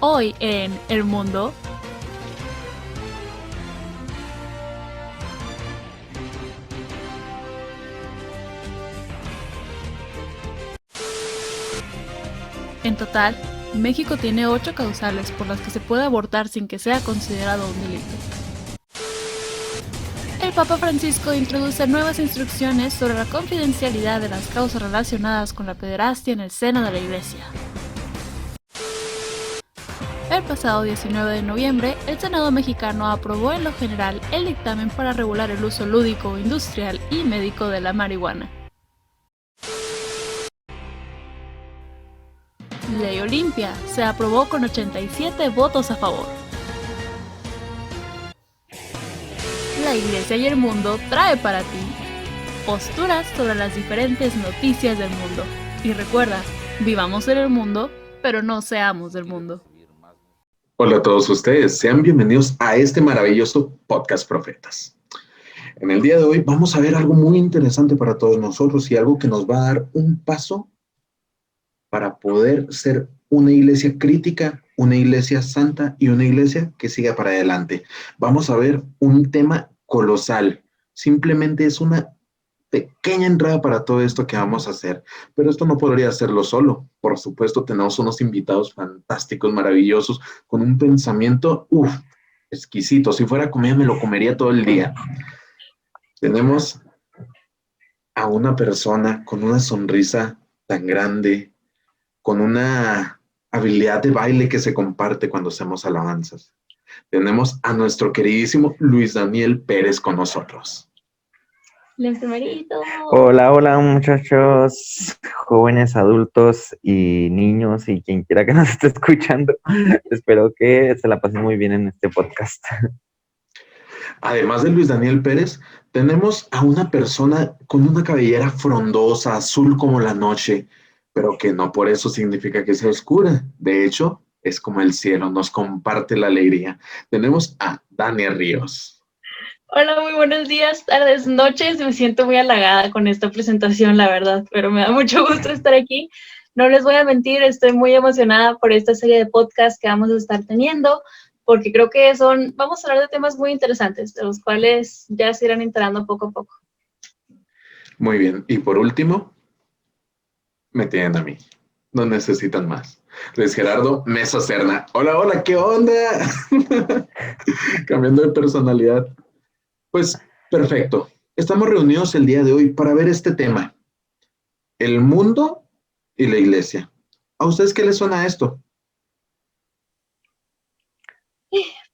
Hoy en El Mundo. En total, México tiene 8 causales por las que se puede abortar sin que sea considerado un delito. El Papa Francisco introduce nuevas instrucciones sobre la confidencialidad de las causas relacionadas con la pederastia en el seno de la Iglesia. El pasado 19 de noviembre, el Senado mexicano aprobó en lo general el dictamen para regular el uso lúdico, industrial y médico de la marihuana. Ley Olimpia se aprobó con 87 votos a favor. La Iglesia y el Mundo trae para ti posturas sobre las diferentes noticias del mundo. Y recuerda, vivamos en el mundo, pero no seamos del mundo. Hola a todos ustedes, sean bienvenidos a este maravilloso podcast Profetas. En el día de hoy vamos a ver algo muy interesante para todos nosotros y algo que nos va a dar un paso para poder ser una iglesia crítica, una iglesia santa y una iglesia que siga para adelante. Vamos a ver un tema colosal, simplemente es una pequeña entrada para todo esto que vamos a hacer, pero esto no podría hacerlo solo. Por supuesto, tenemos unos invitados fantásticos, maravillosos, con un pensamiento, exquisito. Si fuera comida, me lo comería todo el día. Tenemos a una persona con una sonrisa tan grande, con una habilidad de baile que se comparte cuando hacemos alabanzas. Tenemos a nuestro queridísimo Luis Daniel Pérez con nosotros. El primerito. Hola muchachos, jóvenes, adultos y niños y quien quiera que nos esté escuchando. Espero que se la pasen muy bien en este podcast. Además de Luis Daniel Pérez, tenemos a una persona con una cabellera frondosa, azul como la noche, pero que no por eso significa que sea oscura. De hecho, es como el cielo, nos comparte la alegría. Tenemos a Dani Ríos. Hola, muy buenos días, tardes, noches. Me siento muy halagada con esta presentación, la verdad, pero me da mucho gusto estar aquí. No les voy a mentir, estoy muy emocionada por esta serie de podcasts que vamos a estar teniendo, porque creo que vamos a hablar de temas muy interesantes, de los cuales ya se irán enterando poco a poco. Muy bien, y por último, me tienen a mí. No necesitan más. Luis Gerardo Mesa Serna. Hola, ¿qué onda? Cambiando de personalidad. Pues perfecto. Estamos reunidos el día de hoy para ver este tema. El mundo y la iglesia. ¿A ustedes qué les suena esto?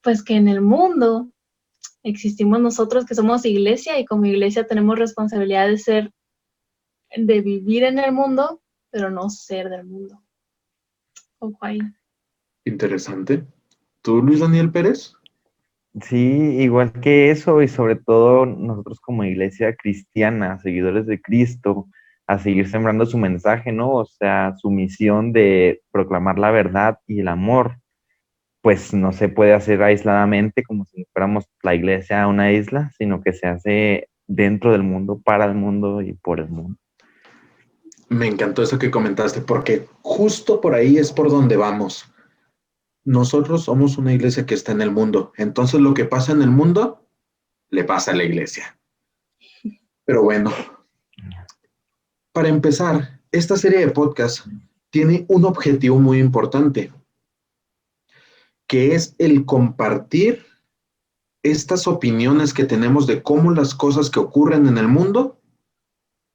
Pues que en el mundo existimos nosotros que somos iglesia y como iglesia tenemos responsabilidad de vivir en el mundo, pero no ser del mundo. Ojo ahí. Interesante. ¿Tú, Luis Daniel Pérez? Sí, igual que eso y sobre todo nosotros como iglesia cristiana, seguidores de Cristo, a seguir sembrando su mensaje, ¿no? O sea, su misión de proclamar la verdad y el amor, pues no se puede hacer aisladamente como si fuéramos la iglesia una isla, sino que se hace dentro del mundo, para el mundo y por el mundo. Me encantó eso que comentaste porque justo por ahí es por donde vamos. Nosotros somos una iglesia que está en el mundo. Entonces lo que pasa en el mundo, le pasa a la iglesia. Pero bueno, para empezar, esta serie de podcasts tiene un objetivo muy importante, que es el compartir estas opiniones que tenemos de cómo las cosas que ocurren en el mundo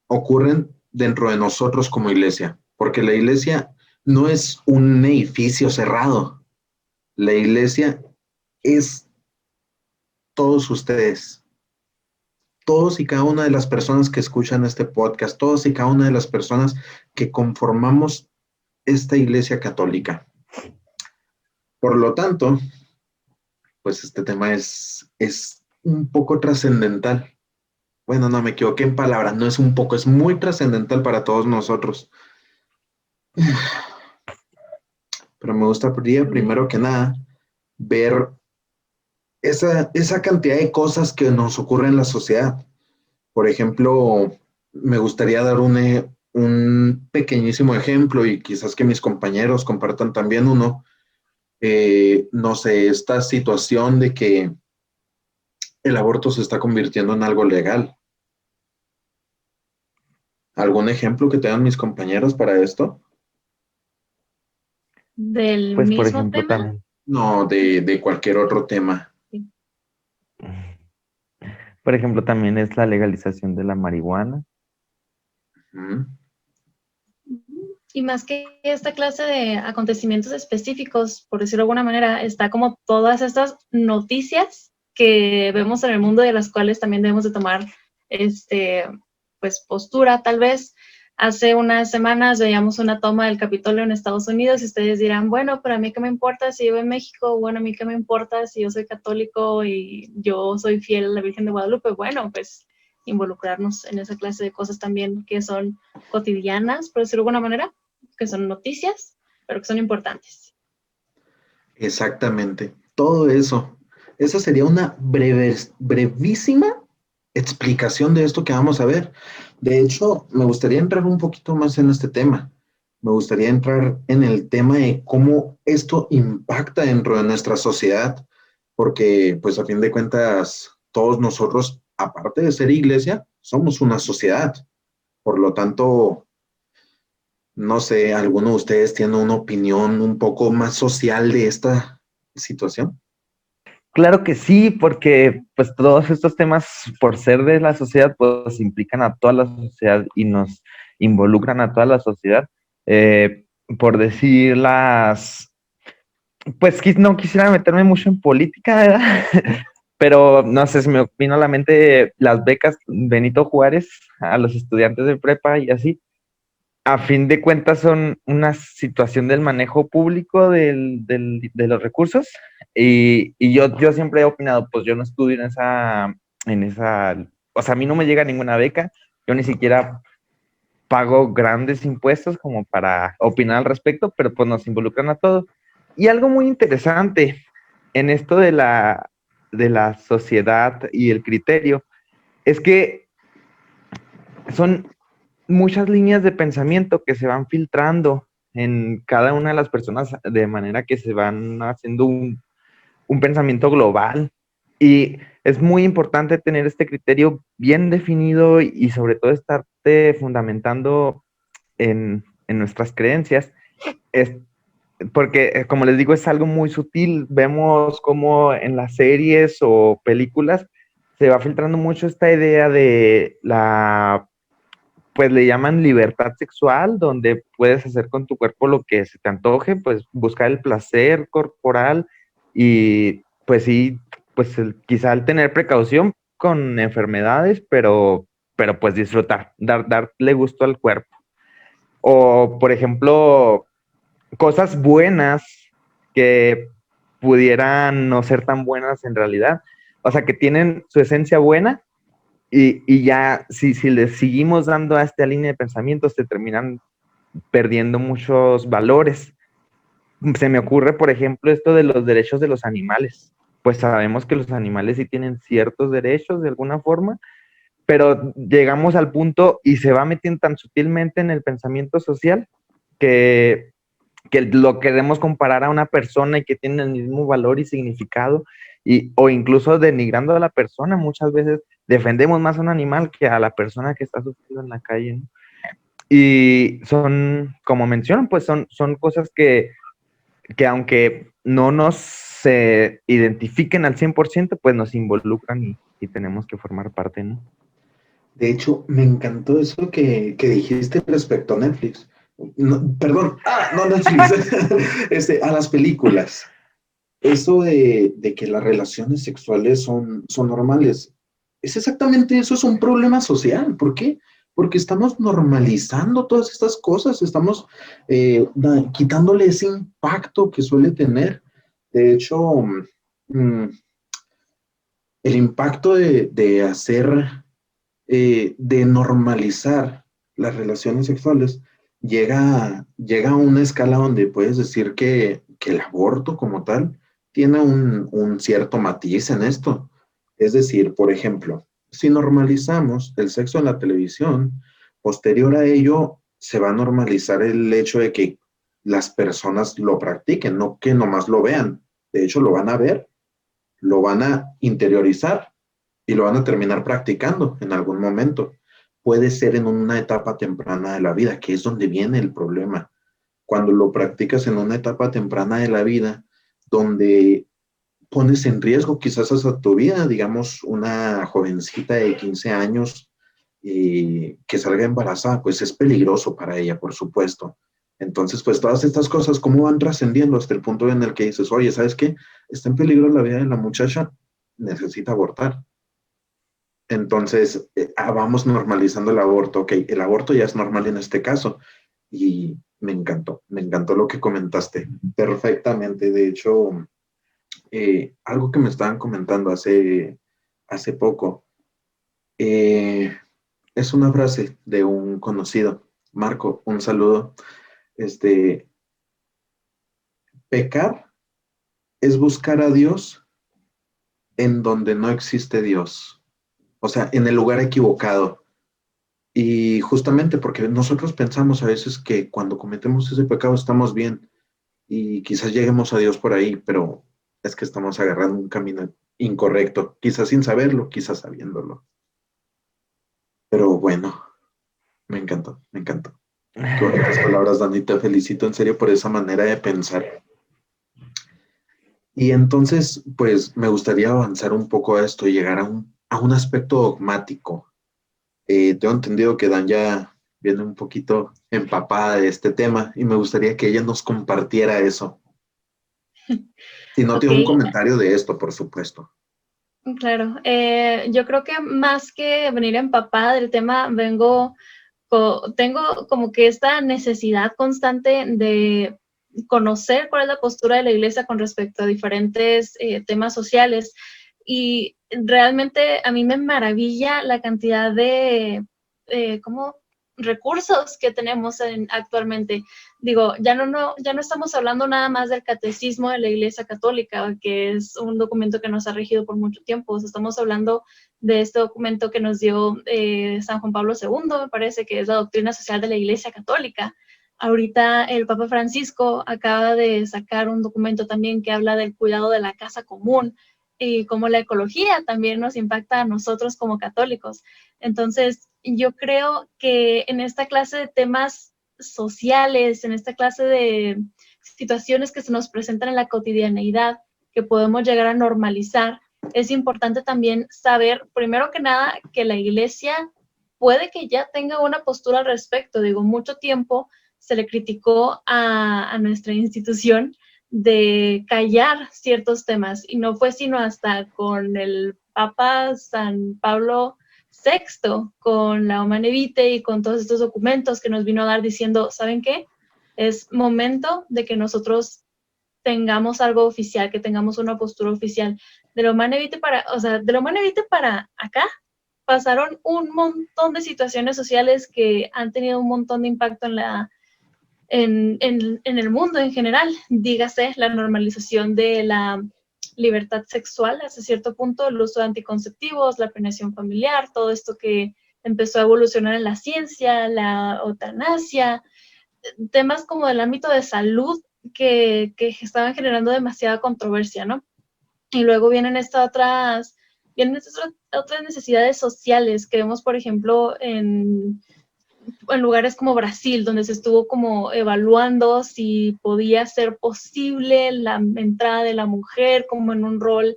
ocurren dentro de nosotros como iglesia. Porque la iglesia no es un edificio cerrado. La iglesia es todos ustedes, todos y cada una de las personas que escuchan este podcast, todos y cada una de las personas que conformamos esta iglesia católica. Por lo tanto, pues este tema es un poco trascendental. Bueno, no me equivoqué en palabras, no es un poco, es muy trascendental para todos nosotros. Pero me gustaría primero que nada ver esa cantidad de cosas que nos ocurren en la sociedad. Por ejemplo, me gustaría dar un pequeñísimo ejemplo y quizás que mis compañeros compartan también uno. no sé, esta situación de que el aborto se está convirtiendo en algo legal. ¿Algún ejemplo que tengan mis compañeros para esto? Del Pues, por mismo ejemplo, tema. también, No, de cualquier otro tema. por ejemplo, también es la legalización de la marihuana. Ujú. Y más que esta clase de acontecimientos específicos, por decirlo de alguna manera, está como todas estas noticias que vemos en el mundo y de las cuales también debemos de tomar pues postura, tal vez. Hace unas semanas veíamos una toma del Capitolio en Estados Unidos y ustedes dirán, bueno, pero a mí qué me importa si vivo en México, bueno, a mí qué me importa si yo soy católico y yo soy fiel a la Virgen de Guadalupe. Bueno, pues involucrarnos en esa clase de cosas también que son cotidianas, por decirlo de alguna manera, que son noticias, pero que son importantes. Exactamente. Todo eso. Esa sería una brevísima explicación de esto que vamos a ver. De hecho, me gustaría entrar un poquito más en este tema. Me gustaría entrar en el tema de cómo esto impacta dentro de nuestra sociedad, porque pues a fin de cuentas, todos nosotros, aparte de ser iglesia, somos una sociedad. Por lo tanto, no sé, ¿alguno de ustedes tiene una opinión un poco más social de esta situación? Claro que sí, porque pues todos estos temas, por ser de la sociedad, pues implican a toda la sociedad y nos involucran a toda la sociedad. Eh, por decir pues no quisiera meterme mucho en política, ¿verdad? Pero no sé, se me vino a la mente las becas Benito Juárez a los estudiantes de prepa y así. A fin de cuentas son una situación del manejo público de los recursos y yo siempre he opinado, pues yo no estudio o sea, a mí no me llega ninguna beca, yo ni siquiera pago grandes impuestos como para opinar al respecto, pero pues nos involucran a todos. Y algo muy interesante en esto de la sociedad y el criterio es que son muchas líneas de pensamiento que se van filtrando en cada una de las personas de manera que se van haciendo un pensamiento global. Y es muy importante tener este criterio bien definido y sobre todo estarte fundamentando en nuestras creencias. Es, porque, como les digo, es algo muy sutil. Vemos cómo en las series o películas se va filtrando mucho esta idea de pues le llaman libertad sexual, donde puedes hacer con tu cuerpo lo que se te antoje, pues buscar el placer corporal y pues sí, pues quizá el tener precaución con enfermedades, pero pues disfrutar, darle gusto al cuerpo. O, por ejemplo, cosas buenas que pudieran no ser tan buenas en realidad. O sea, que tienen su esencia buena y ya, si le seguimos dando a esta línea de pensamientos, se terminan perdiendo muchos valores. Se me ocurre, por ejemplo, esto de los derechos de los animales. Pues sabemos que los animales sí tienen ciertos derechos de alguna forma, pero llegamos al punto y se va metiendo tan sutilmente en el pensamiento social que, que lo queremos comparar a una persona y que tiene el mismo valor y significado, o incluso denigrando a la persona. Muchas veces defendemos más a un animal que a la persona que está sufriendo en la calle, ¿no? Y son, como mencionan, pues son cosas que aunque no nos se identifiquen al 100%, pues nos involucran y tenemos que formar parte, ¿no? De hecho, me encantó eso que dijiste respecto a Netflix. No, perdón, no Netflix, a las películas. Eso de que las relaciones sexuales son normales. Es exactamente eso, es un problema social. ¿Por qué? Porque estamos normalizando todas estas cosas, estamos quitándole ese impacto que suele tener. De hecho, mm, el impacto de hacer, de normalizar las relaciones sexuales, llega a una escala donde puedes decir que el aborto como tal tiene un cierto matiz en esto. Es decir, por ejemplo, si normalizamos el sexo en la televisión, posterior a ello se va a normalizar el hecho de que las personas lo practiquen, no que nomás lo vean. De hecho, lo van a ver, lo van a interiorizar y lo van a terminar practicando en algún momento. Puede ser en una etapa temprana de la vida, que es donde viene el problema. Cuando lo practicas en una etapa temprana de la vida, donde pones en riesgo quizás hasta tu vida, digamos, una jovencita de 15 años que salga embarazada, pues es peligroso para ella, por supuesto. Entonces, pues todas estas cosas, ¿cómo van trascendiendo hasta el punto en el que dices, oye, ¿sabes qué? Está en peligro la vida de la muchacha, necesita abortar. Entonces, vamos normalizando el aborto. Ok, el aborto ya es normal en este caso. Y me encantó lo que comentaste perfectamente. De hecho, algo que me estaban comentando hace poco, es una frase de un conocido. Marco, un saludo. Pecar es buscar a Dios en donde no existe Dios. O sea, en el lugar equivocado. Y justamente porque nosotros pensamos a veces que cuando cometemos ese pecado estamos bien y quizás lleguemos a Dios por ahí, pero es que estamos agarrando un camino incorrecto, quizás sin saberlo, quizás sabiéndolo. Pero bueno, me encantó, me encantó. Qué bonitas palabras, Dani, te felicito en serio por esa manera de pensar. Y entonces, pues me gustaría avanzar un poco a esto y llegar a un aspecto dogmático. Tengo entendido que Dan ya viene un poquito empapada de este tema y me gustaría que ella nos compartiera eso. Si no Ok, tiene un comentario de esto, por supuesto. claro. Yo creo que más que venir empapada del tema, tengo como que esta necesidad constante de conocer cuál es la postura de la iglesia con respecto a diferentes temas sociales. Y realmente a mí me maravilla la cantidad de ¿cómo? Recursos que tenemos actualmente. Digo, ya no estamos hablando nada más del catecismo de la Iglesia Católica, que es un documento que nos ha regido por mucho tiempo. O sea, estamos hablando de este documento que nos dio San Juan Pablo II, me parece que es la doctrina social de la Iglesia Católica. Ahorita el Papa Francisco acaba de sacar un documento también que habla del cuidado de la casa común y cómo la ecología también nos impacta a nosotros como católicos. Entonces, yo creo que en esta clase de temas sociales, en esta clase de situaciones que se nos presentan en la cotidianeidad, que podemos llegar a normalizar, es importante también saber, primero que nada, que la iglesia puede que ya tenga una postura al respecto. Digo, mucho tiempo se le criticó a nuestra institución de callar ciertos temas y no fue sino hasta con el Papa San Pablo VI, con la Humane Vitae y con todos estos documentos que nos vino a dar diciendo, ¿saben qué? Es momento de que nosotros tengamos algo oficial, que tengamos una postura oficial. De la Humane Vitae para acá pasaron un montón de situaciones sociales que han tenido un montón de impacto en el mundo en general. Dígase la normalización de la libertad sexual hasta cierto punto, el uso de anticonceptivos, la planeación familiar, todo esto que empezó a evolucionar en la ciencia, la eutanasia, temas como del ámbito de salud que estaban generando demasiada controversia, ¿no? Y luego vienen estas otras necesidades sociales que vemos, por ejemplo, en lugares como Brasil, donde se estuvo como evaluando si podía ser posible la entrada de la mujer como en un rol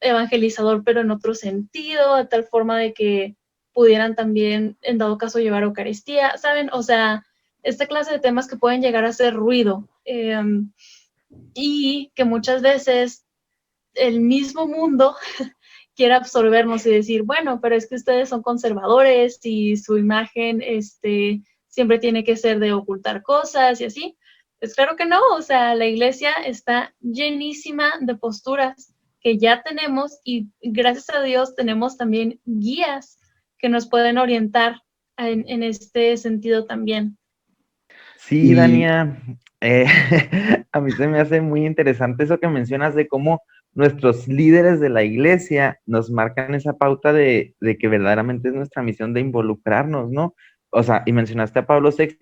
evangelizador, pero en otro sentido, de tal forma de que pudieran también, en dado caso, llevar Eucaristía, ¿saben? O sea, esta clase de temas que pueden llegar a hacer ruido y que muchas veces el mismo mundo quiere absorbernos y decir, bueno, pero es que ustedes son conservadores y su imagen siempre tiene que ser de ocultar cosas y así. Pues claro que no, o sea, la iglesia está llenísima de posturas que ya tenemos y gracias a Dios tenemos también guías que nos pueden orientar en este sentido también. Sí, Dania, a mí se me hace muy interesante eso que mencionas de cómo nuestros líderes de la iglesia nos marcan esa pauta de que verdaderamente es nuestra misión de involucrarnos, ¿no? O sea, y mencionaste a Pablo VI,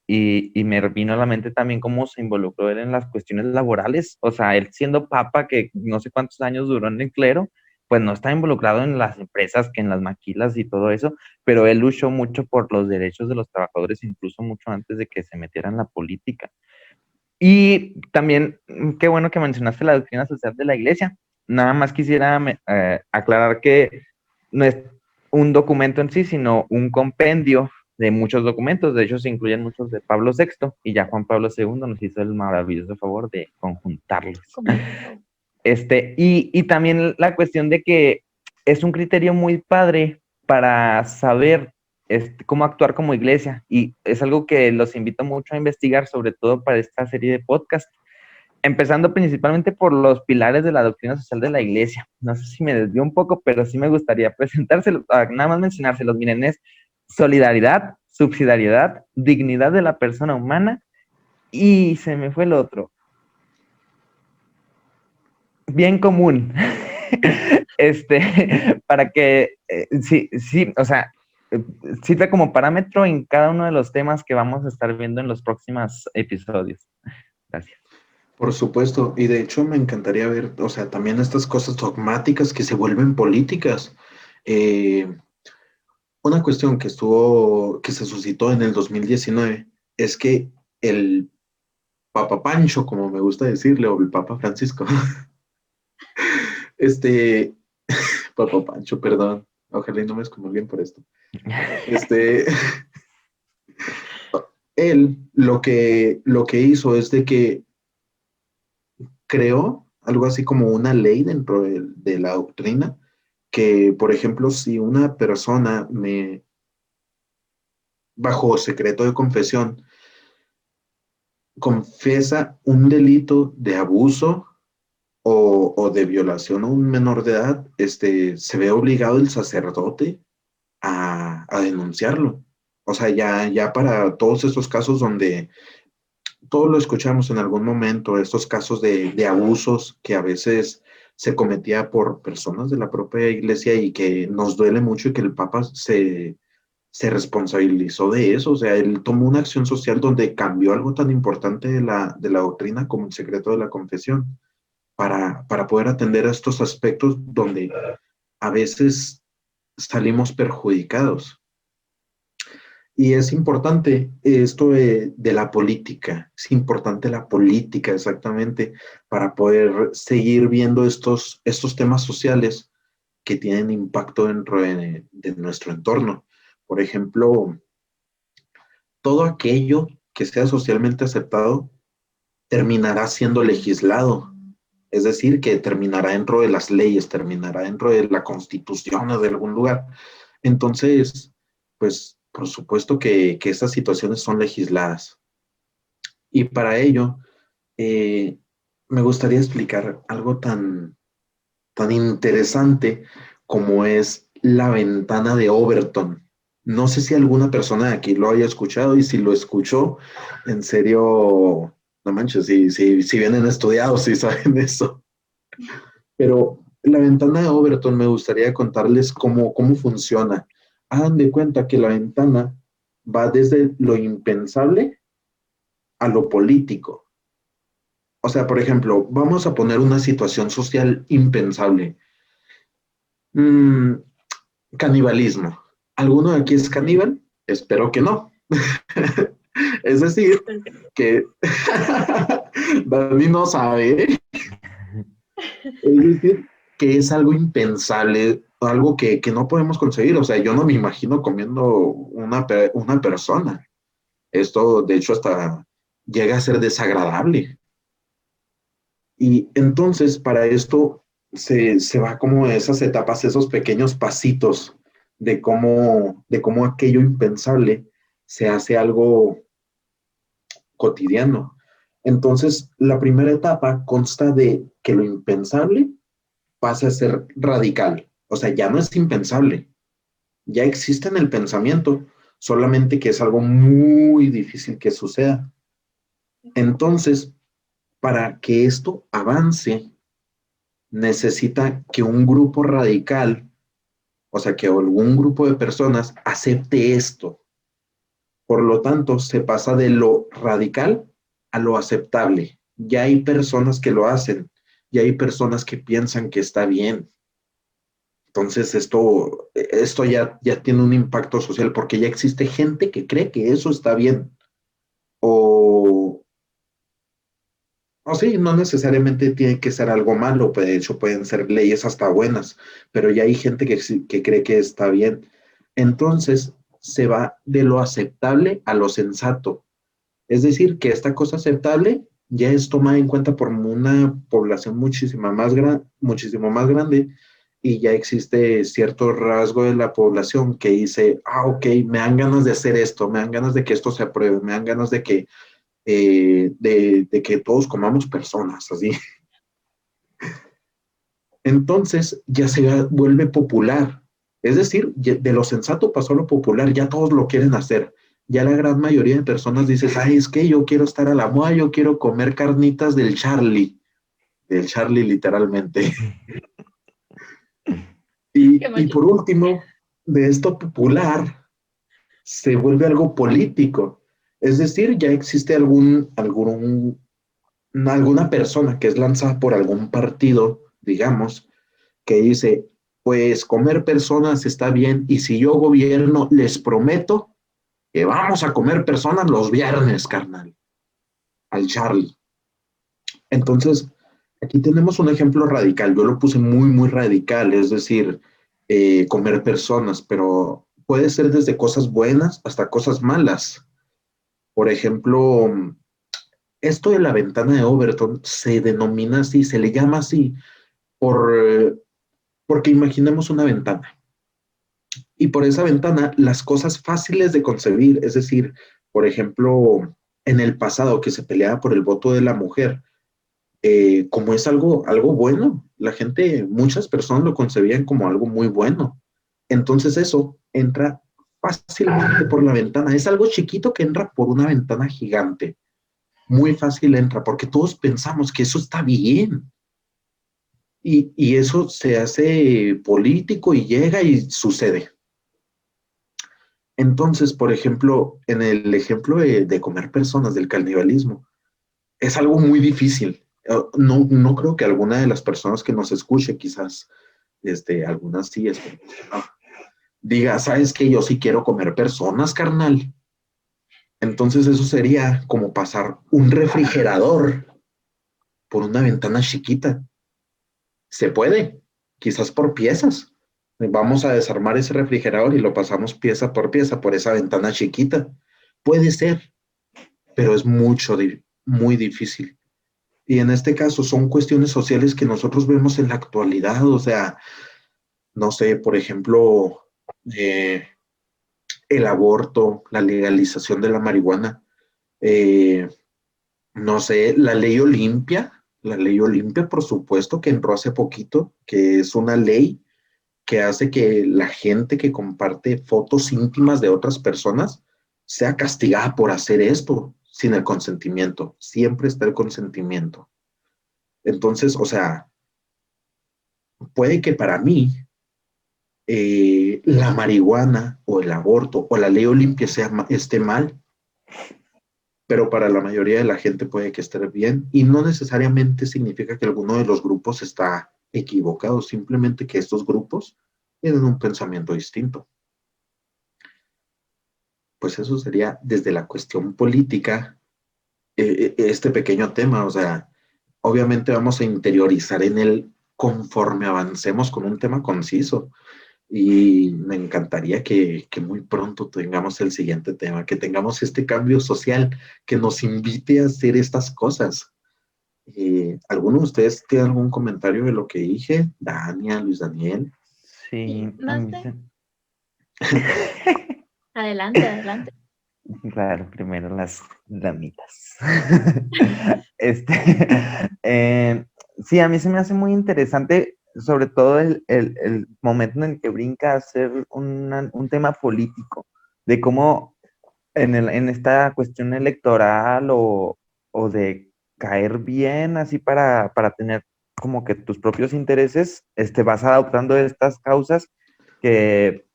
y me vino a la mente también cómo se involucró él en las cuestiones laborales. O sea, él siendo papa, que no sé cuántos años duró en el clero, pues no está involucrado en las empresas, que en las maquilas y todo eso, pero él luchó mucho por los derechos de los trabajadores, incluso mucho antes de que se metiera en la política. Y también, qué bueno que mencionaste la doctrina social de la iglesia. Nada más quisiera aclarar que no es un documento en sí, sino un compendio de muchos documentos. De hecho, se incluyen muchos de Pablo VI y ya Juan Pablo II nos hizo el maravilloso favor de conjuntarlos. Y también la cuestión de que es un criterio muy padre para saber cómo actuar como iglesia, y es algo que los invito mucho a investigar, sobre todo para esta serie de podcast, empezando principalmente por los pilares de la doctrina social de la iglesia. No sé si me desvío un poco, pero sí me gustaría presentárselos, nada más mencionárselos. Miren, es solidaridad, subsidiariedad, dignidad de la persona humana, y se me fue el otro. Bien común. Para que, sí, o sea, sirve como parámetro en cada uno de los temas que vamos a estar viendo en los próximos episodios. Gracias. Por supuesto, y de hecho me encantaría ver, o sea, también estas cosas dogmáticas que se vuelven políticas. Una cuestión que se suscitó en el 2019 es que el Papa Pancho, como me gusta decirle, o el Papa Francisco, este, Papa Pancho, perdón, ojalá y no me excomulguen por esto. Este, él lo que hizo es de que creó algo así como una ley dentro de la doctrina, que, por ejemplo, si una persona bajo secreto de confesión, confiesa un delito de abuso o de violación a un menor de edad, se ve obligado el sacerdote a denunciarlo. O sea, ya para todos estos casos donde todos lo escuchamos en algún momento, estos casos de abusos que a veces se cometía por personas de la propia iglesia y que nos duele mucho, y que el Papa se responsabilizó de eso. O sea, él tomó una acción social donde cambió algo tan importante de la doctrina como el secreto de la confesión, para poder atender a estos aspectos donde a veces salimos perjudicados. Y es importante esto de la política, es importante la política exactamente para poder seguir viendo estos temas sociales que tienen impacto dentro de nuestro entorno. Por ejemplo, todo aquello que sea socialmente aceptado terminará siendo legislado, es decir, que terminará dentro de las leyes, terminará dentro de la Constitución o de algún lugar. Entonces, pues, por supuesto que estas situaciones son legisladas. Y para ello, me gustaría explicar algo tan interesante como es la ventana de Overton. No sé si alguna persona de aquí lo haya escuchado, y si lo escuchó, en serio, no manches, si vienen estudiados, si saben eso. Pero la ventana de Overton me gustaría contarles cómo funciona. Hagan de cuenta que la ventana va desde lo impensable a lo político. O sea, por ejemplo, vamos a poner una situación social impensable. Canibalismo. ¿Alguno de aquí es caníbal? Espero que no. Es decir, que Dani no sabe. Es decir, que es algo impensable, algo que no podemos conseguir. O sea, yo no me imagino comiendo una persona. Esto, de hecho, hasta llega a ser desagradable. Y entonces, para esto, se va como esas etapas, esos pequeños pasitos de cómo aquello impensable se hace algo cotidiano. Entonces, la primera etapa consta de que lo impensable pasa a ser radical. O sea, ya no es impensable, ya existe en el pensamiento, solamente que es algo muy difícil que suceda. Entonces, para que esto avance, necesita que un grupo radical, o sea, que algún grupo de personas acepte esto. Por lo tanto, se pasa de lo radical a lo aceptable. Ya hay personas que lo hacen, ya hay personas que piensan que está bien. Entonces, esto ya tiene un impacto social porque ya existe gente que cree que eso está bien. O, o sí, no necesariamente tiene que ser algo malo, pues, de hecho pueden ser leyes hasta buenas, pero ya hay gente que cree que está bien. Entonces, se va de lo aceptable a lo sensato. Es decir, que esta cosa aceptable ya es tomada en cuenta por una población muchísimo más grande y ya existe cierto rasgo de la población que dice, ok, me dan ganas de hacer esto, me dan ganas de que esto se apruebe, me dan ganas de que todos comamos personas, así. Entonces ya se vuelve popular. Es decir, de lo sensato pasó a lo popular, ya todos lo quieren hacer. Ya la gran mayoría de personas dices, ay, es que yo quiero estar a la moda, yo quiero comer carnitas del Charlie literalmente. Qué Y macho. por último, de esto popular se vuelve algo político. Es decir, ya existe alguna persona que es lanzada por algún partido, digamos, que dice, pues comer personas está bien y si yo gobierno, les prometo que vamos a comer personas los viernes, carnal, al Charlie. Entonces, aquí tenemos un ejemplo radical. Yo lo puse muy, muy radical, es decir, comer personas, pero puede ser desde cosas buenas hasta cosas malas. Por ejemplo, esto de la ventana de Overton se denomina así, se le llama así, por, porque imaginemos una ventana. Y por esa ventana, las cosas fáciles de concebir, es decir, por ejemplo, en el pasado que se peleaba por el voto de la mujer, como es algo bueno, muchas personas lo concebían como algo muy bueno. Entonces eso entra fácilmente por la ventana. Es algo chiquito que entra por una ventana gigante. Muy fácil entra, porque todos pensamos que eso está bien. Y eso se hace político y llega y sucede. Entonces, por ejemplo, en el ejemplo de comer personas, del canibalismo, es algo muy difícil. No creo que alguna de las personas que nos escuche, quizás, algunas sí, no, diga, ¿sabes qué? Yo sí quiero comer personas, carnal. Entonces eso sería como pasar un refrigerador por una ventana chiquita. Se puede, quizás por piezas. Vamos a desarmar ese refrigerador y lo pasamos pieza por pieza por esa ventana chiquita. Puede ser, pero es muy difícil. Y en este caso son cuestiones sociales que nosotros vemos en la actualidad, o sea, no sé, por ejemplo, eh, el aborto, la legalización de la marihuana, eh, no sé, la ley Olimpia, por supuesto, que entró hace poquito, que es una ley que hace que la gente que comparte fotos íntimas de otras personas sea castigada por hacer esto sin el consentimiento. Siempre está el consentimiento. Entonces, o sea, puede que para mí la marihuana o el aborto o la ley Olimpia esté mal, pero para la mayoría de la gente puede que esté bien y no necesariamente significa que alguno de los grupos está equivocado, simplemente que estos grupos tienen un pensamiento distinto. Pues eso sería desde la cuestión política este pequeño tema, o sea, obviamente vamos a interiorizar en él conforme avancemos con un tema conciso. Y me encantaría que muy pronto tengamos el siguiente tema, que tengamos este cambio social que nos invite a hacer estas cosas. ¿Alguno de ustedes tiene algún comentario de lo que dije? Dania, Luis Daniel. Sí, a No mí sé. se... Adelante, adelante. Claro, primero las damitas. Este, sí, a mí se me hace muy interesante, sobre todo el momento en el que brinca a ser un tema político, de cómo en esta cuestión electoral o de caer bien, así para tener como que tus propios intereses, vas adoptando estas causas que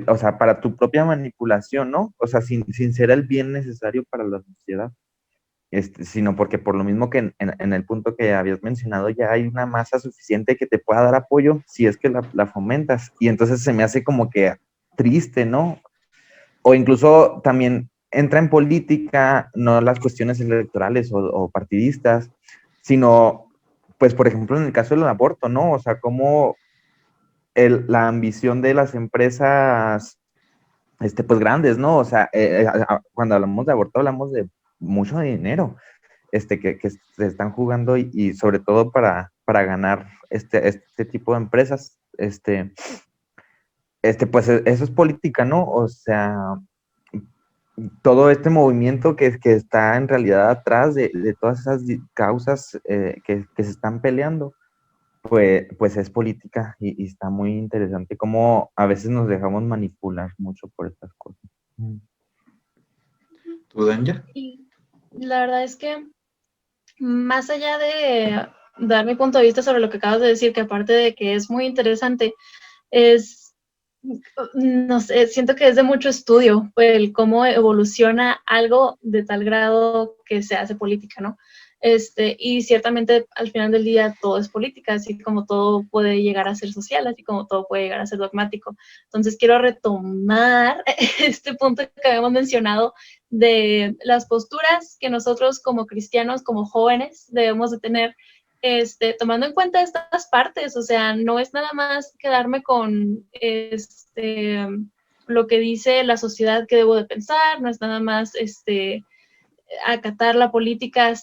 o sea, para tu propia manipulación, ¿no? O sea, sin ser el bien necesario para la sociedad. Sino porque por lo mismo que en el punto que habías mencionado, ya hay una masa suficiente que te pueda dar apoyo si es que la fomentas. Y entonces se me hace como que triste, ¿no? O incluso también entra en política, no las cuestiones electorales o partidistas, sino, pues, por ejemplo, en el caso del aborto, ¿no? O sea, cómo la ambición de las empresas, pues, grandes, ¿no? O sea, cuando hablamos de aborto, hablamos de mucho dinero, que se están jugando y sobre todo para ganar este tipo de empresas, pues eso es política, ¿no? O sea, todo este movimiento que está en realidad atrás de todas esas causas que se están peleando, pues es política y está muy interesante cómo a veces nos dejamos manipular mucho por estas cosas. ¿Tú, Danja? Y la verdad es que más allá de dar mi punto de vista sobre lo que acabas de decir, que aparte de que es muy interesante, es, no sé, siento que es de mucho estudio el cómo evoluciona algo de tal grado que se hace política, ¿no? Y ciertamente al final del día todo es política, así como todo puede llegar a ser social, así como todo puede llegar a ser dogmático. Entonces quiero retomar este punto que habíamos mencionado de las posturas que nosotros como cristianos, como jóvenes, debemos de tener, tomando en cuenta estas partes. O sea, no es nada más quedarme con lo que dice la sociedad que debo de pensar, no es nada más acatar la política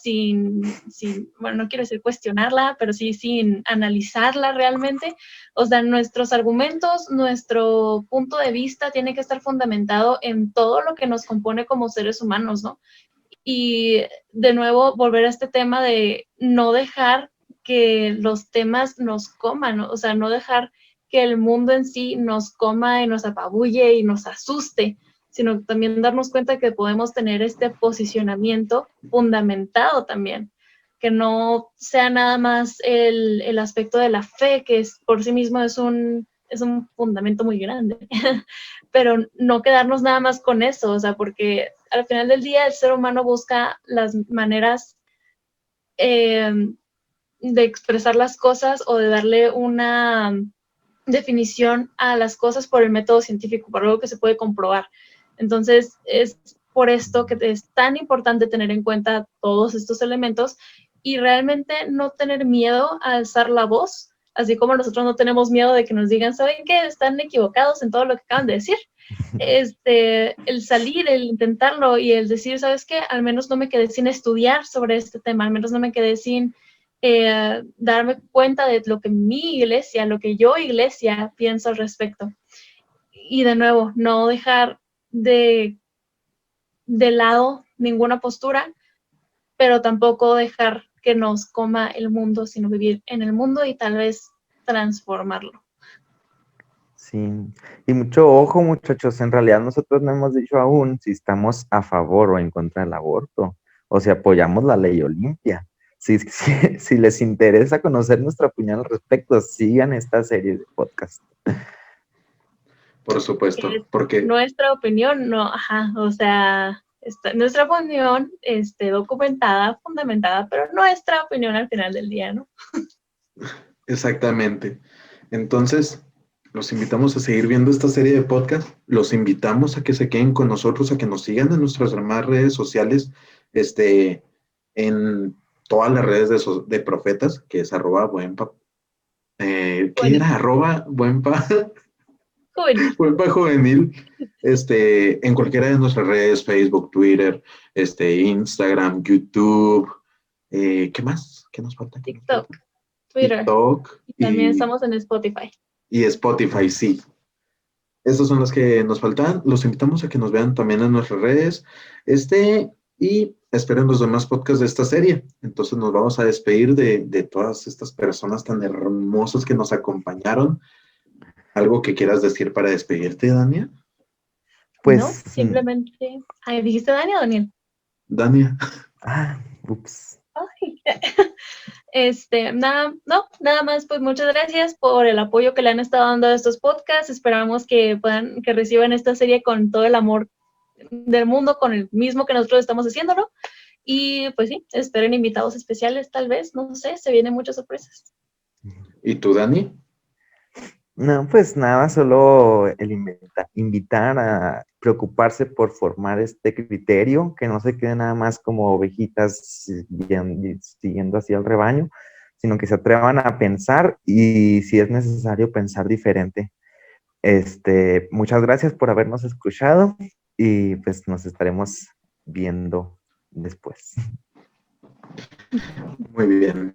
bueno, no quiero decir cuestionarla, pero sí sin analizarla realmente. O sea, nuestros argumentos, nuestro punto de vista tiene que estar fundamentado en todo lo que nos compone como seres humanos, ¿no? Y de nuevo, volver a este tema de no dejar que los temas nos coman, ¿no? O sea, no dejar que el mundo en sí nos coma y nos apabulle y nos asuste, sino también darnos cuenta que podemos tener este posicionamiento fundamentado también, que no sea nada más el aspecto de la fe, que por sí mismo es un fundamento muy grande, pero no quedarnos nada más con eso, o sea, porque al final del día el ser humano busca las maneras de expresar las cosas o de darle una definición a las cosas por el método científico, por algo que se puede comprobar. Entonces, es por esto que es tan importante tener en cuenta todos estos elementos y realmente no tener miedo a alzar la voz, así como nosotros no tenemos miedo de que nos digan, ¿saben qué? Están equivocados en todo lo que acaban de decir. El salir, el intentarlo y el decir, ¿sabes qué? Al menos no me quedé sin estudiar sobre este tema, al menos no me quedé sin darme cuenta de lo que mi iglesia, lo que yo iglesia pienso al respecto. Y de nuevo, no dejar de lado ninguna postura, pero tampoco dejar que nos coma el mundo, sino vivir en el mundo y tal vez transformarlo. Sí, y mucho ojo, muchachos, en realidad nosotros no hemos dicho aún si estamos a favor o en contra del aborto, o si apoyamos la ley Olimpia. Si les interesa conocer nuestra opinión al respecto, sigan esta serie de podcast. Por supuesto, porque Nuestra opinión, no, ajá, o sea, nuestra opinión documentada, fundamentada, pero nuestra opinión al final del día, ¿no? exactamente. Entonces, los invitamos a seguir viendo esta serie de podcast. Los invitamos a que se queden con nosotros, a que nos sigan en nuestras demás redes sociales, en todas las redes de Profetas, que es @buenpa. ¿Qué era? @buenpa. Juvenil. Buenpa Juvenil. En cualquiera de nuestras redes, Facebook, Twitter, Instagram, YouTube. ¿Qué más? ¿Qué nos falta? TikTok, Twitter. TikTok Y también estamos en Spotify. y Spotify, sí. Estas son las que nos faltan. Los invitamos a que nos vean también en nuestras redes. Y esperen los demás podcasts de esta serie. Entonces nos vamos a despedir de todas estas personas tan hermosas que nos acompañaron. ¿Algo que quieras decir para despedirte, Dania? Pues, no, simplemente. Ay, ¿dijiste Dani o Daniel? Dania. Ups. Ay. Nada más, pues muchas gracias por el apoyo que le han estado dando a estos podcasts. Esperamos que reciban esta serie con todo el amor del mundo, con el mismo que nosotros estamos haciéndolo. Y pues sí, esperen invitados especiales, tal vez, no sé, se vienen muchas sorpresas. ¿Y tú, Dani? No, pues nada, solo el invitar a preocuparse por formar este criterio, que no se quede nada más como ovejitas siguiendo así al rebaño, sino que se atrevan a pensar y si es necesario pensar diferente. Muchas gracias por habernos escuchado y pues nos estaremos viendo después. Muy bien.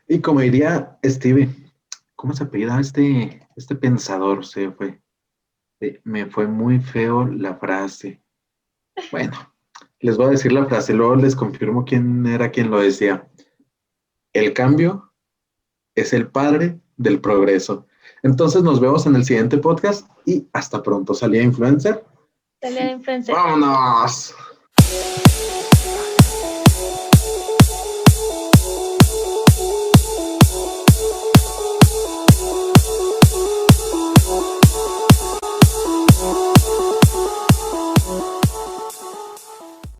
Y como diría Steve, ¿cómo se apellida este pensador? Me fue muy feo la frase. Bueno, les voy a decir la frase, luego les confirmo quién era quien lo decía. El cambio es el padre del progreso. Entonces nos vemos en el siguiente podcast y hasta pronto. Salía Influencer. Salía Influencer. ¡Vámonos!